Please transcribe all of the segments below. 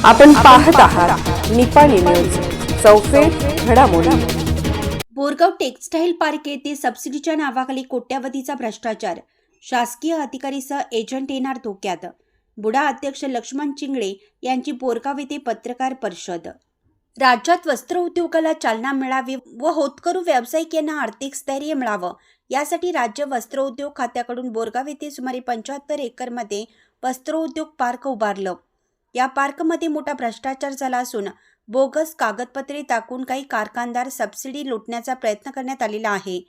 आपण पाहत आहात निपाणी न्यूज, चौफेर घडामोडी। बोरगाव टेक्सटाईल पार्क येथे सबसिडीच्या नावाखाली कोट्यावधीचा भ्रष्टाचार, शासकीय अधिकारीसह एजंट येणार धोक्यात। बुडा अध्यक्ष लक्ष्मण चिंगळे यांची बोरगाव येथे पत्रकार परिषद। राज्यात वस्त्र उद्योगाला चालना मिळावी व होतकरू व्यावसायिक यांना आर्थिक स्थैर्य मिळावं यासाठी राज्य वस्त्र उद्योग खात्याकडून बोरगाव येथे सुमारे 75 एकरमध्ये वस्त्र उद्योग पार्क उभारलं। या पार्कमध्ये मोठा भ्रष्टाचार झाला असून बोगस कागदपत्रे दाखवून काही कारखानदार सबसिडी लुटण्याचा प्रयत्न करण्यात आलेला आहे।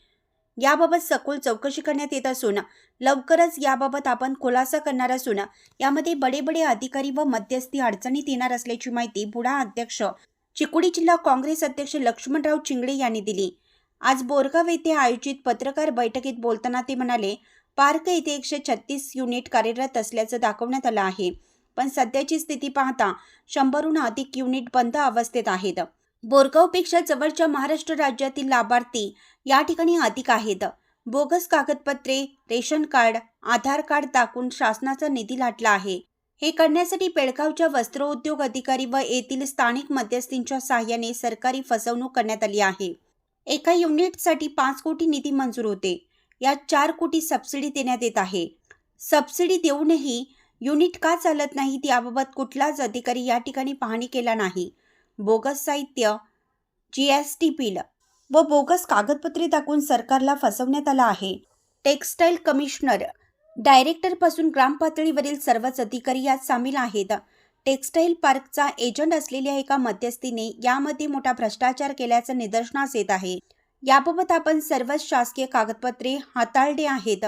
याबाबत सखोल चौकशी करण्यात येत असून लवकरच याबाबत आपण खुलासा करणार असून यामध्ये बडे अधिकारी व मध्यस्थी अडचणीत येणार असल्याची माहिती बुडा अध्यक्ष चिकोडी जिल्हा काँग्रेस अध्यक्ष लक्ष्मणराव चिंगळे यांनी दिली। आज बोरगाव येथे आयोजित पत्रकार बैठकीत बोलताना ते म्हणाले, पार्क येथे 136 युनिट कार्यरत असल्याचं दाखवण्यात आलं आहे, पण सध्याची स्थिती पाहता 100हून अधिक युनिट बंद अवस्थेत आहेत। बोरगावपेक्षा जवळच्या महाराष्ट्र राज्यातील लाभार्थी या ठिकाणी अधिक आहेत। बोगस कागदपत्रे, रेशन कार्ड, आधार कार्ड दाखवून शासनाचा निधी लाटला आहे। हे करण्यासाठी बेळगावच्या वस्त्र उद्योग अधिकारी व येथील स्थानिक मध्यस्थींच्या सहाय्याने सरकारी फसवणूक करण्यात आली आहे। एका युनिटसाठी 5 कोटी निधी मंजूर होते, यात 4 कोटी सबसिडी देण्यात येत आहे। सबसिडी देऊनही युनिट का चालत नाहीत याबाबत कुठलाच अधिकारी या ठिकाणी पाहणी केला नाही। बोगस साहित्य, GST बिल व बोगस कागदपत्रे दाखवून सरकारला फसवण्यात आलं आहे। टेक्सटाईल कमिशनर डायरेक्टर पासून ग्राम पातळीवरील सर्वच अधिकारी यात सामील आहेत। टेक्सटाईल पार्कचा एजंट असलेल्या एका मध्यस्थीने यामध्ये मोठा भ्रष्टाचार केल्याचं निदर्शनास येत आहे। याबाबत आपण सर्वच शासकीय कागदपत्रे हाताळली आहेत।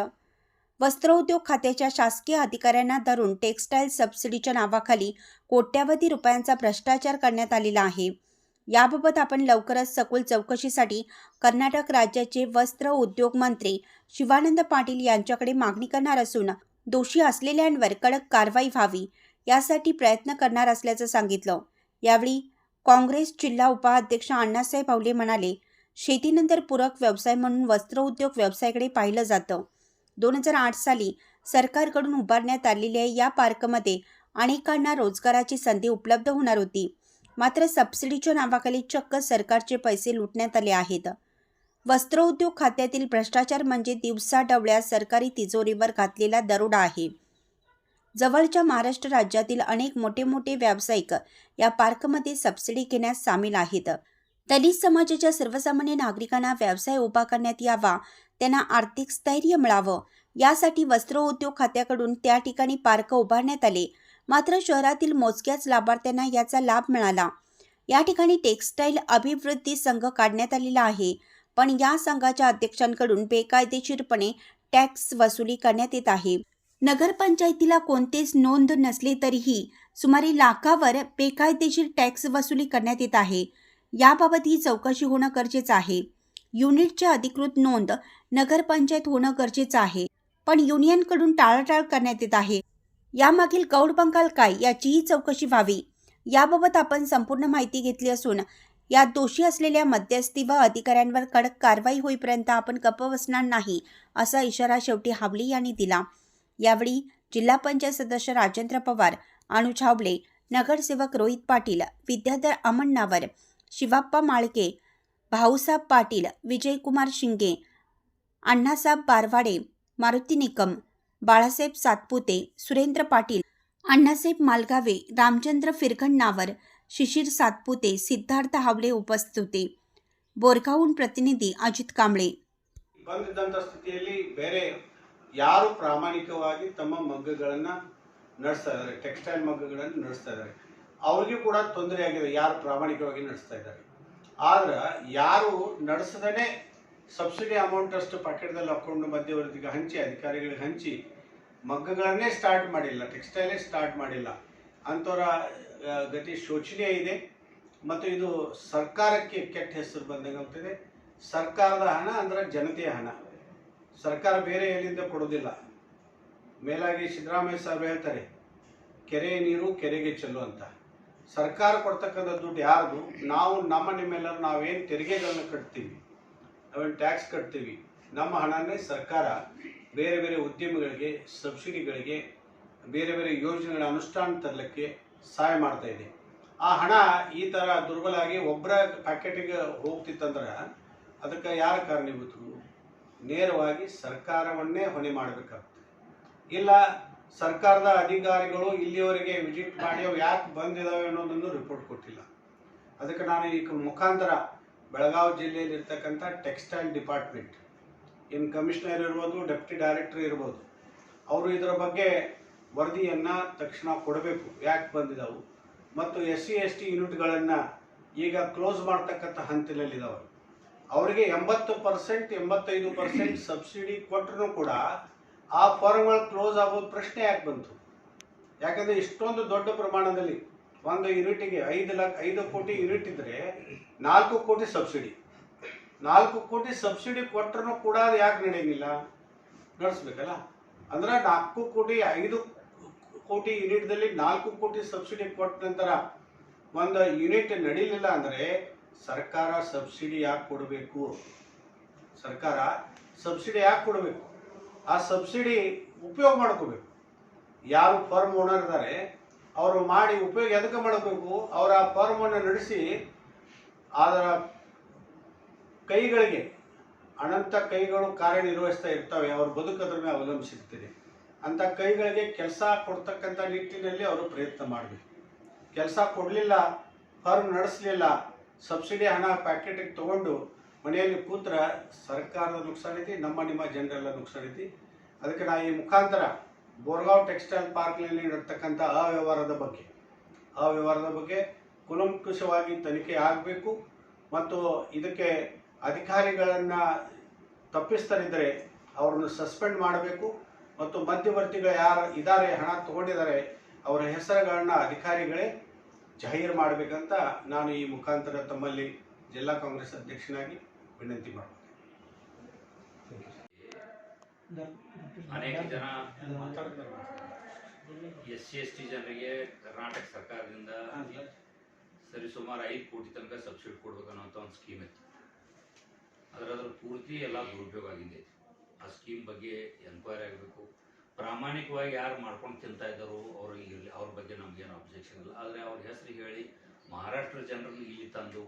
वस्त्रोद्योग खात्याच्या शासकीय अधिकाऱ्यांना धरून टेक्सटाईल सबसिडीच्या नावाखाली कोट्यावधी रुपयांचा भ्रष्टाचार करण्यात आलेला आहे। याबाबत आपण लवकरच सखोल चौकशीसाठी कर्नाटक राज्याचे वस्त्र उद्योग मंत्री शिवानंद पाटील यांच्याकडे मागणी करणार असून दोषी असलेल्यांवर कडक कारवाई व्हावी यासाठी प्रयत्न करणार असल्याचं सांगितलं। यावेळी काँग्रेस जिल्हा उपाध्यक्ष अण्णासाहेब आवले म्हणाले, शेतीनंतर पूरक व्यवसाय म्हणून वस्त्र उद्योग व्यवसायाकडे पाहिलं जातं। 2008 साली सरकारकडून उभारण्यात आलेल्या या पार्कमध्ये अनेकांना रोजगाराची संधी उपलब्ध होणार होती, मात्र सबसिडीच्या नावाखाली चक्क सरकारचे पैसे लुटण्यात आले आहेत। वस्त्र उद्योग खात्यातील भ्रष्टाचार म्हणजे दिवसाढवळ्या सरकारी तिजोरीवर घातलेला दरोडा आहे। जवळच्या महाराष्ट्र राज्यातील अनेक मोठे व्यावसायिक या पार्कमध्ये सबसिडी घेण्यास सामील आहेत। दलित समाजाच्या सर्वसामान्य नागरिकांना व्यवसाय उभा करण्यात यावा, त्यांना आर्थिक स्थैर्य मिळावं यासाठी वस्त्र उद्योग खात्याकडून त्या ठिकाणी पार्क उभारण्यात आले, मात्र शहरातील मोजक्याच लाभार्थ्यांना याचा लाभ मिळाला। या ठिकाणी टेक्सटाईल अभिवृद्धी संघ काढण्यात आलेला आहे, पण या संघाच्या अध्यक्षांकडून बेकायदेशीरपणे टॅक्स वसुली करण्यात येत आहे। नगरपंचायतीला कोणतेच नोंद नसले तरीही सुमारे लाखावर बेकायदेशीर टॅक्स वसुली करण्यात येत आहे। याबाबत ही चौकशी होणं गरजेचं आहे। युनिटची अधिकृत नोंद नगरपंचायत होणं गरजेचं आहे, पण युनियनकडून टाळाटाळ करण्यात येत आहे। यामागील गौड बंगाल काय याचीही चौकशी व्हावी। याबाबत आपण संपूर्ण माहिती घेतली असून यात दोषी असलेल्या मध्यस्थी व अधिकाऱ्यांवर कडक कारवाई होईपर्यंत आपण गप्प बसणार नाही, असा इशारा शेवटी हावले यांनी दिला। यावेळी जिल्हा पंचायत सदस्य राजेंद्र पवार, अनुज हावले, नगरसेवक रोहित पाटील, विद्याधर अमण्णावर, शिवाप्पा माळके, भाऊसाहेब पाटील, विजयकुमार शिंगे, अण्णासाहेब बारवाडे, मारुती निकम, बाळासाहेब सातपुते, सुरेंद्र पाटील, अण्णासाहेब मालगावे, रामचंद्र फिरखंडनावर, शिशिर सातपुते, सिद्धार्थ हावले उपस्थित होते। बोरगावहून प्रतिनिधी अजित कांबळे। ಬಂದಿದ್ದಂಥ ಸ್ಥಿತಿಯಲ್ಲಿ ಬೇರೆ ಯಾರು ಪ್ರಾಮಾಣಿಕವಾಗಿ ತಮ್ಮ ಮಗ್ಗಗಳನ್ನು ನಡೆಸ್ತಾ ಇದ್ದಾರೆ, ಟೆಕ್ಸ್ಟೈಲ್ ಮಗ್ಗಗಳನ್ನು ನಡೆಸ್ತಾ ಇದ್ದಾರೆ, ಅವ್ರಿಗೂ ಕೂಡ ತೊಂದರೆ ಆಗಿದೆ ಯಾರು ಪ್ರಾಮಾಣಿಕವಾಗಿ ನಡೆಸ್ತಾ ಇದ್ದಾರೆ। ಆದ್ರೆ ಯಾರು ನಡೆಸದೇ ಸಬ್ಸಿಡಿ ಅಮೌಂಟ್ ಅಷ್ಟು ಪಾಕೆಟ್ದಲ್ಲಿ ಹಾಕೊಂಡು ಮಧ್ಯವರ್ತಿಗೆ ಹಂಚಿ, ಅಧಿಕಾರಿಗಳಿಗೆ ಹಂಚಿ ಮಗ್ಗಗಳನ್ನೇ ಸ್ಟಾರ್ಟ್ ಮಾಡಿಲ್ಲ, ಟೆಕ್ಸ್ಟೈಲೇ ಸ್ಟಾರ್ಟ್ ಮಾಡಿಲ್ಲ ಅಂಥವರ ಗತಿ ಶೋಚನೀಯ ಇದೆ ಮತ್ತು ಇದು ಸರ್ಕಾರಕ್ಕೆ ಕೆಟ್ಟ ಹೆಸರು ಬಂದಂಗಾಗ್ತದೆ। ಸರ್ಕಾರದ ಹಣ ಅಂದರೆ ಜನತೆಯ ಹಣ, ಸರ್ಕಾರ ಬೇರೆ ಎಲ್ಲಿಂದ ಕೊಡೋದಿಲ್ಲ। ಮೇಲಾಗಿ ಸಿದ್ದರಾಮಯ್ಯ ಸಾಹೇಬರು ಹೇಳ್ತಾರೆ, ಕೆರೆ ನೀರು ಕೆರೆಗೆ ಚೆಲ್ಲು ಅಂತ। ಸರ್ಕಾರ ಕೊಡ್ತಕ್ಕಂಥ ದುಡ್ಡು ಯಾರ್ದು? ನಾವು ನಿಮ್ಮೆಲ್ಲರೂ ನಾವೇನು ತೆರಿಗೆಗಳನ್ನು ಕಟ್ತೀವಿ, ನಾವೇನು ಟ್ಯಾಕ್ಸ್ ಕಟ್ತೀವಿ, ನಮ್ಮ ಹಣನೇ ಸರ್ಕಾರ ಬೇರೆ ಉದ್ಯಮಗಳಿಗೆ, ಸಬ್ಸಿಡಿಗಳಿಗೆ, ಬೇರೆ ಯೋಜನೆಗಳ ಅನುಷ್ಠಾನ ತರಲಿಕ್ಕೆ ಸಹಾಯ ಮಾಡ್ತಾ ಇದೆ. ಆ ಹಣ ಈ ಥರ ದುರ್ಬಲ ಆಗಿ ಒಬ್ಬರ ಪ್ಯಾಕೆಟಿಗೆ ಹೋಗ್ತಿತ್ತಂದ್ರೆ ಅದಕ್ಕೆ ಯಾರು ಕಾರಣೀಭೂತರು? ನೇರವಾಗಿ ಸರ್ಕಾರವನ್ನೇ ಹೊಣೆ ಮಾಡಬೇಕಾಗ್ತದೆ. ಇಲ್ಲ ಸರ್ಕಾರದ ಅಧಿಕಾರಿಗಳು ಇಲ್ಲಿಯವರೆಗೆ ವಿಸಿಟ್ ಮಾಡಿ ಅವು ಯಾಕೆ ಬಂದಿದ್ದಾವೆ ಅನ್ನೋದನ್ನು ರಿಪೋರ್ಟ್ ಕೊಟ್ಟಿಲ್ಲ. ಅದಕ್ಕೆ ನಾನು ಈ ಮುಖಾಂತರ ಬೆಳಗಾವಿ ಜಿಲ್ಲೆಯಲ್ಲಿ ಇರ್ತಕ್ಕಂಥ ಟೆಕ್ಸ್ಟೈಲ್ ಡಿಪಾರ್ಟ್ಮೆಂಟ್ ಇನ್ನು ಕಮಿಷನರ್ ಇರ್ಬೋದು, ಡೆಪ್ಟಿ ಡೈರೆಕ್ಟರ್ ಇರ್ಬೋದು, ಅವರು ಇದರ ಬಗ್ಗೆ ವರದಿಯನ್ನು ತಕ್ಷಣ ಕೊಡಬೇಕು, ಯಾಕೆ ಬಂದಿದ್ದಾವೆ. ಮತ್ತು SC/ST ಯೂನಿಟ್ಗಳನ್ನು ಈಗ ಕ್ಲೋಸ್ ಮಾಡ್ತಕ್ಕಂಥ ಹಂತದಲ್ಲಿದ್ದಾವೆ. ಅವರಿಗೆ 80% 85% ಸಬ್ಸಿಡಿ ಕೊಟ್ಟರೂ ಕೂಡ ಆ ಫಾರ್ಮ್ಗಳು ಕ್ಲೋಸ್ ಆಗೋದು ಪ್ರಶ್ನೆ ಯಾಕೆ ಬಂತು? ಯಾಕಂದರೆ ಇಷ್ಟೊಂದು ದೊಡ್ಡ ಪ್ರಮಾಣದಲ್ಲಿ ಒಂದು ಯೂನಿಟಿಗೆ 5 ಕೋಟಿ ಯೂನಿಟ್ ಇದ್ದರೆ 4 ಕೋಟಿ ಸಬ್ಸಿಡಿ. 4 ಕೋಟಿ ಸಬ್ಸಿಡಿ ಕೊಟ್ಟರೂ ಕೂಡ ಅದು ಯಾಕೆ ನಡೆಯಂಗಿಲ್ಲ? ನಡೆಸ್ಬೇಕಲ್ಲ. ಅಂದ್ರೆ 4 ಕೋಟಿ 5 ಕೋಟಿ ಯೂನಿಟ್ದಲ್ಲಿ 4 ಕೋಟಿ ಸಬ್ಸಿಡಿ ಕೊಟ್ಟ ನಂತರ ಒಂದು ಯೂನಿಟ್ ನಡೀಲಿಲ್ಲ ಅಂದರೆ ಸರ್ಕಾರ ಸಬ್ಸಿಡಿ ಯಾಕೆ ಕೊಡಬೇಕು? ಸರ್ಕಾರ ಸಬ್ಸಿಡಿ ಯಾಕೆ ಕೊಡಬೇಕು? ಆ ಸಬ್ಸಿಡಿ ಉಪಯೋಗ ಮಾಡ್ಕೋಬೇಕು. ಯಾರು ಫಾರ್ಮ್ ಓನರ್ ಇದ್ದಾರೆ ಅವರು ಮಾಡಿ ಉಪಯೋಗ ಎದಕ್ಕೆ ಮಾಡಬೇಕು? ಅವರ ಫಾರ್ಮನ್ನು ನಡೆಸಿ ಅದರ ಕೈಗಳಿಗೆ ಅನಂತ ಕೈಗಳು ಕಾರ್ಯನಿರ್ವಹಿಸ್ತಾ ಇರ್ತವೆ. ಅವ್ರ ಬದುಕದ್ರ ಮೇಲೆ ಅವಲಂಬಿಸಿರ್ತದೆ. ಅಂಥ ಕೈಗಳಿಗೆ ಕೆಲಸ ಕೊಡ್ತಕ್ಕಂಥ ನಿಟ್ಟಿನಲ್ಲಿ ಅವರು ಪ್ರಯತ್ನ ಮಾಡಬೇಕು. ಕೆಲಸ ಕೊಡಲಿಲ್ಲ, ಫಾರ್ಮ್ ನಡೆಸಲಿಲ್ಲ, ಸಬ್ಸಿಡಿ ಹಣ ಪ್ಯಾಕೆಟಿಗೆ ತೊಗೊಂಡು ಮನೆಯಲ್ಲಿ ಕೂತ್ರ ಸರ್ಕಾರದ ನುಕ್ಸಾನೈತಿ, ನಿಮ್ಮ ಜನರೆಲ್ಲ ನುಕ್ಸಾನೈತಿ. ಅದಕ್ಕೆ ನಾ ಈ ಮುಖಾಂತರ ಬೋರ್ಗಾಂವ್ ಟೆಕ್ಸ್ಟೈಲ್ ಪಾರ್ಕ್ನಲ್ಲಿ ನಡ್ತಕ್ಕಂಥ ಅವ್ಯವಹಾರದ ಬಗ್ಗೆ ಕೂಲಂಕುಷವಾಗಿ ತನಿಖೆ ಆಗಬೇಕು. ಮತ್ತು ಇದಕ್ಕೆ ಅಧಿಕಾರಿಗಳನ್ನು ತಪ್ಪಿಸ್ತರಿದ್ದರೆ ಅವ್ರನ್ನು ಸಸ್ಪೆಂಡ್ ಮಾಡಬೇಕು. ಮತ್ತು ಮಧ್ಯವರ್ತಿಗಳು ಯಾರು ಇದ್ದಾರೆ, ಹಣ ತಗೊಂಡಿದ್ದಾರೆ, ಅವರ ಹೆಸರುಗಳನ್ನು ಅಧಿಕಾರಿಗಳೇ ಜಾಹೀರು ಮಾಡಬೇಕಂತ ನಾನು ಈ ಮುಖಾಂತರ ತಮ್ಮಲ್ಲಿ ಜಿಲ್ಲಾ ಕಾಂಗ್ರೆಸ್ ಅಧ್ಯಕ್ಷನಾಗಿ ವಿನಂತಿ ಮಾಡ್ತೀನಿ. ಅನೇಕ ಜನ SC/ST ಜನರಿಗೆ ಕರ್ನಾಟಕ ಸರ್ಕಾರದಿಂದ ಸರಿಸುಮಾರು 5 ಕೋಟಿ ತನಕ ಸಬ್ಸಿಡಿ ಕೊಡ್ಬೇಕನ್ನೋಂಥ ಒಂದು ಸ್ಕೀಮ್ ಇತ್ತು. ಅದ್ರ ಪೂರ್ತಿ ಎಲ್ಲ ದುರುಪಯೋಗ ಆಗಿದೆ. ಆ ಸ್ಕೀಮ್ ಬಗ್ಗೆ ಎನ್ಕ್ವೈರಿ ಆಗಬೇಕು. ಪ್ರಾಮಾಣಿಕವಾಗಿ ಯಾರು ಮಾಡ್ಕೊಂಡು ತಿಂತಾ ಇದ್ದಾರೋ ಅವ್ರಿಗೆ ಇರಲಿ, ಅವ್ರ ಬಗ್ಗೆ ನಮಗೇನು ಅಬ್ಜೆಕ್ಷನ್ ಇಲ್ಲ. ಆದರೆ ಅವ್ರ ಹೆಸರು ಹೇಳಿ ಮಹಾರಾಷ್ಟ್ರ ಜನರನ್ನು ಇಲ್ಲಿ ತಂದು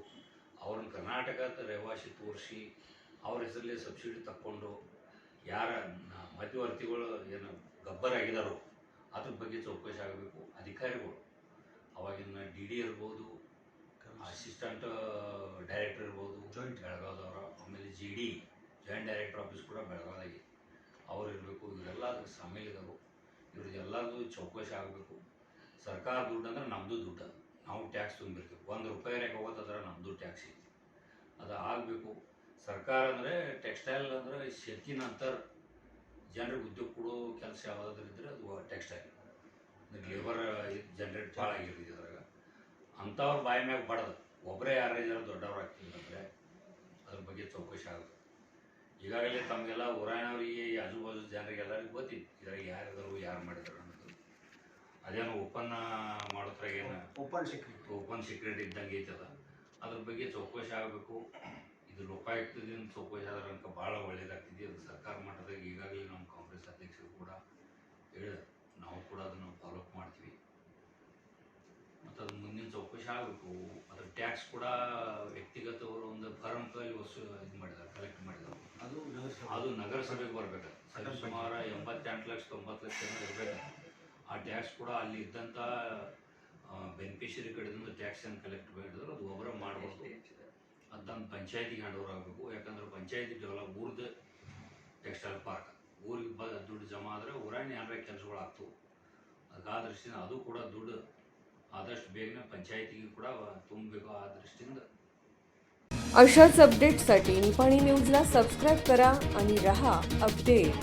ಅವ್ರನ್ನ ಕರ್ನಾಟಕದ ರೆವಾಸಿ ತೋರಿಸಿ ಅವ್ರ ಹೆಸರಲ್ಲಿ ಸಬ್ಸಿಡಿ ತಕ್ಕೊಂಡು ಯಾರ ಮಧ್ಯವರ್ತಿಗಳು ಏನು ಗಬ್ಬರಾಗಿದ್ದಾರೋ ಅದ್ರ ಬಗ್ಗೆ ಚೌಕಾಸಿ ಆಗಬೇಕು. ಅಧಿಕಾರಿಗಳು ಅವಾಗಿನ DD ಇರ್ಬೋದು, ಅಸಿಸ್ಟೆಂಟ್ ಡೈರೆಕ್ಟರ್ ಇರ್ಬೋದು ಬೆಳಗಾವ್ದವರು, ಆಮೇಲೆ GD ಜಾಯಿಂಟ್ ಡೈರೆಕ್ಟರ್ ಆಫೀಸ್ ಕೂಡ ಬೆಳಗಾವಿಗೆ ಅವ್ರು ಇರಬೇಕು. ಇವರೆಲ್ಲ ಅದಕ್ಕೆ ಸಾಮೇಲಿದರು. ಇವ್ರದ್ದೆಲ್ಲದು ಚೌಕಾಸಿ ಆಗಬೇಕು. ಸರ್ಕಾರ ದುಡ್ಡು ಅಂದ್ರೆ ನಮ್ಮದು ದುಡ್ಡು, ನಾವು ಟ್ಯಾಕ್ಸ್ ತುಂಬಿರ್ತೀವಿ. 1 ರೂಪಾಯಿ ರೇಖೆ ಹೋಗೋದಾದ್ರೆ ನಮ್ಮದು ಟ್ಯಾಕ್ಸ್ ಐತಿ. ಅದು ಆಗಬೇಕು. ಸರ್ಕಾರ ಅಂದರೆ ಟೆಕ್ಸ್ಟೈಲ್ ಅಂದರೆ ಶೆತಿ ನಂತರ ಜನರಿಗೆ ಉದ್ಯೋಗ ಕೊಡೋ ಕೆಲಸ ಯಾವುದಾದ್ರೂ ಇದ್ದರೆ ಅದು ಟೆಕ್ಸ್ಟೈಲ್. ಲೇಬರ್ ಜನ್ರೇಟ್ ಭಾಳ ಆಗಿರ್ತದೆ ಅದ್ರಾಗ. ಅಂಥವ್ರ ಬಾಯಿ ಮ್ಯಾಗ ಬಡದು ಒಬ್ಬರೇ ಯಾರೇ ಜನ ದೊಡ್ಡವ್ರು ಆಗ್ತಿದ್ರೆ ಅದ್ರ ಬಗ್ಗೆ ಚೌಕಾಸಿ ಆಗುತ್ತೆ. ಈಗಾಗಲೇ ತಮಗೆಲ್ಲ ಊರಾಯನವರಿಗೆ ಆಜು ಬಾಜು ಜನರಿಗೆಲ್ಲರಿಗೂ ಗೊತ್ತಿತ್ತು ಇದ್ರಾಗ ಯಾರಿದ್ರು ಯಾರು ಮಾಡಿದ್ರು ಅನ್ನೋದು. ಅದೇನು ಓಪನ್ ಮಾಡೋದ್ರಾಗ ಏನು ಓಪನ್ ಸೀಕ್ರೆಟ್ ಇದ್ದಂಗೆ ಐತದ. ಅದ್ರ ಬಗ್ಗೆ ಚೌಕಾಸಿ ಆಗಬೇಕು. ಇದು ಲೋಕಾಯುಕ್ತದಿಂದ ಚೌಕಾಸಿ ಆದ್ರೆ ಅನ್ಕ ಭಾಳ ಒಳ್ಳೇದಾಗ್ತಿದೆ. ಅದು ಸರ್ಕಾರ ಮಟ್ಟದಾಗ ಈಗಾಗಲೇ ನಮ್ಮ ಕಾಂಗ್ರೆಸ್ ಅಧ್ಯಕ್ಷರು ಕೂಡ ಹೇಳಿದ್ರು, ನಾವು ಕೂಡ ಅದನ್ನು ಫಾಲೋಅಪ್ ಮಾಡ್ತೀವಿ. ಮತ್ತು ಅದು ಮುಂದಿನ ಚೌಕಾಸಿ ಆಗಬೇಕು. ಅದ್ರ ಟ್ಯಾಕ್ಸ್ ಕೂಡ ವ್ಯಕ್ತಿಗತವರು ಒಂದು ಫಾರಮ್ ಕಲ್ಲಿ ಇದು ಮಾಡಿದ್ದಾರೆ, ಕಲೆಕ್ಟ್ ಮಾಡಿದ್ದಾರೆ. ಅದು ನಗರಸಭೆಗೆ ಬರಬೇಕು. ಸುಮಾರು 88 ಲಕ್ಷ 90 ಲಕ್ಷ ಇರಬೇಕು. ಆ ಟ್ಯಾಕ್ಸ್ ಕೂಡ ಅಲ್ಲಿ ಇದ್ದಂಥ ಬೆನಿಫಿಷರಿ ಕಡೆಯಿಂದ ಟ್ಯಾಕ್ಸ್ ಏನು ಕಲೆಕ್ಟ್ ಮಾಡಿದ್ರು ಅದು ಒಬ್ಬರ ಮಾಡಬಾರ್ದು. ಅದನ್ನು ಪಂಚಾಯತಿಗೆ ಹ್ಯಾಂಡ್ ಓವರ್ ಆಗಬೇಕು. ಯಾಕಂದ್ರೆ ಪಂಚಾಯತಿ ಡೆವಲಪ್ ಊರ್ದು ಟೆಕ್ಸ್ಟೈಲ್ ಪಾರ್ಕ್ ಊರಿಗೆ ದುಡ್ಡು ಜಮಾ ಆದರೆ ಊರಾಗ ಏನಾರ ಕೆಲಸಗಳು ಆಗ್ತವೆ. ಅದಕ್ಕೆ ಆ ದೃಷ್ಟಿಯಿಂದ ಅದು ಕೂಡ ದುಡ್ಡು आदर्श बेगने पंचायतीಗೆ ಕೂಡ ತುಂಬಬೇಕು ಆ दृष्टीने अशाच अपडेट्ससाठी निपाणी न्यूजला सबस्क्राइब करा आणि रहा अपडेट।